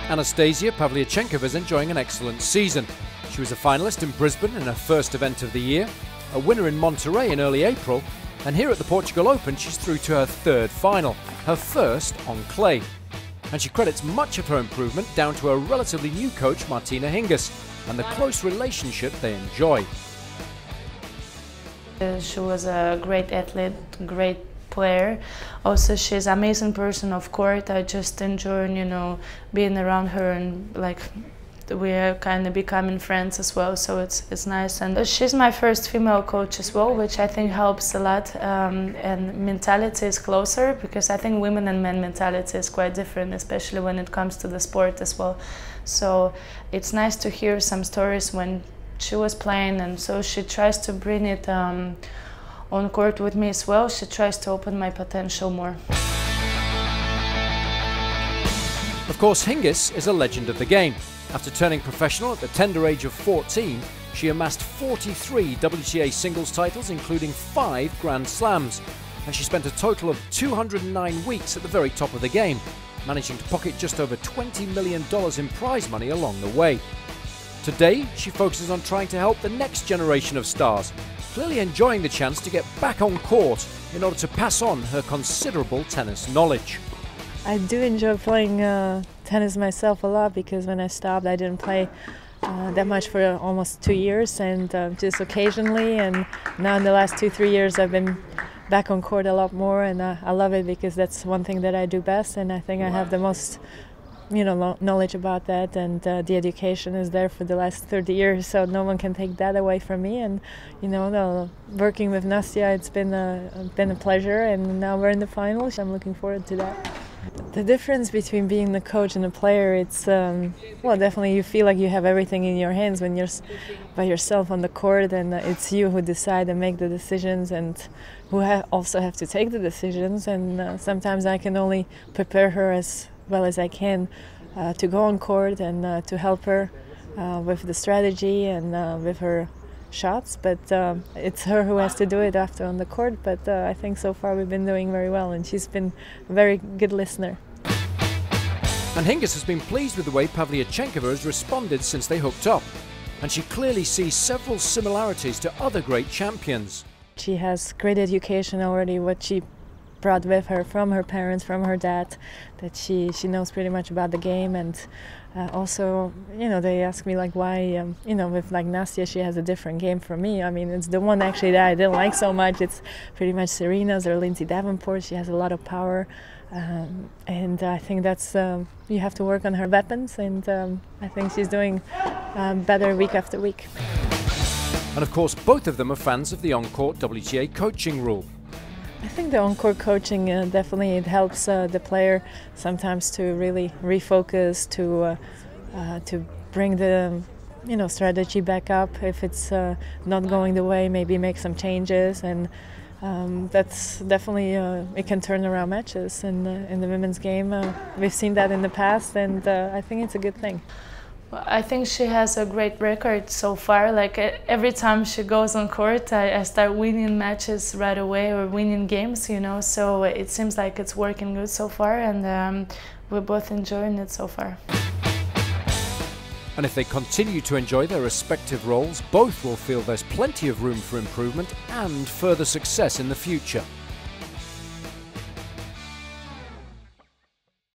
Anastasia Pavlyuchenkova is enjoying an excellent season. She was a finalist in Brisbane in her first event of the year, a winner in Monterrey in early April, and here at the Portugal Open she's through to her third final, her first on clay. And she credits much of her improvement down to her relatively new coach Martina Hingis and the close relationship they enjoy. She was a great athlete, great player. Also, she's an amazing person off court. I just enjoy, being around her, and we are kind of becoming friends as well. So it's nice. And she's my first female coach as well, which I think helps a lot. And mentality is closer, because I think women and men mentality is quite different, especially when it comes to the sport as well. So it's nice to hear some stories when she was playing, and so she tries to bring it on court with me as well. She tries to open my potential more. Of course, Hingis is a legend of the game. After turning professional at the tender age of 14, she amassed 43 WTA singles titles, including 5 Grand Slams. And she spent a total of 209 weeks at the very top of the game, managing to pocket just over $20 million in prize money along the way. Today, she focuses on trying to help the next generation of stars, clearly enjoying the chance to get back on court in order to pass on her considerable tennis knowledge. I do enjoy playing tennis myself a lot, because when I stopped I didn't play that much for almost 2 years, and just occasionally, and now in the last 2-3 years I've been back on court a lot more, and I love it, because that's one thing that I do best, and I think I have the most knowledge about that, and the education is there for the last 30 years, so no one can take that away from me. And working with Nastya, it's been a pleasure, and now we're in the finals. I'm looking forward to that. The difference between being the coach and a player, it's well, definitely you feel like you have everything in your hands when you're by yourself on the court, and it's you who decide and make the decisions, and who also have to take the decisions. And sometimes I can only prepare her as well as I can to go on court, and to help her with the strategy and with her shots, but it's her who has to do it after on the court. But I think so far we've been doing very well, and she's been a very good listener. And Hingis has been pleased with the way Pavlyuchenkova has responded since they hooked up, and she clearly sees several similarities to other great champions. She has great education already, what she brought with her from her parents, from her dad, that she knows pretty much about the game. And also, they ask me why, with Nastya, she has a different game from me. I mean, it's the one actually that I didn't like so much. It's pretty much Serena's or Lindsay Davenport. She has a lot of power, and I think that's you have to work on her weapons, and I think she's doing better week after week. And of course, both of them are fans of the on-court WTA coaching rule. I think the on-court coaching definitely it helps the player sometimes to really refocus, to bring the strategy back up. If it's not going the way, maybe make some changes, and that's definitely it can turn around matches in the women's game. We've seen that in the past, and I think it's a good thing. I think she has a great record so far. Every time she goes on court, I start winning matches right away, or winning games, so it seems like it's working good so far, and we're both enjoying it so far. And if they continue to enjoy their respective roles, both will feel there's plenty of room for improvement and further success in the future.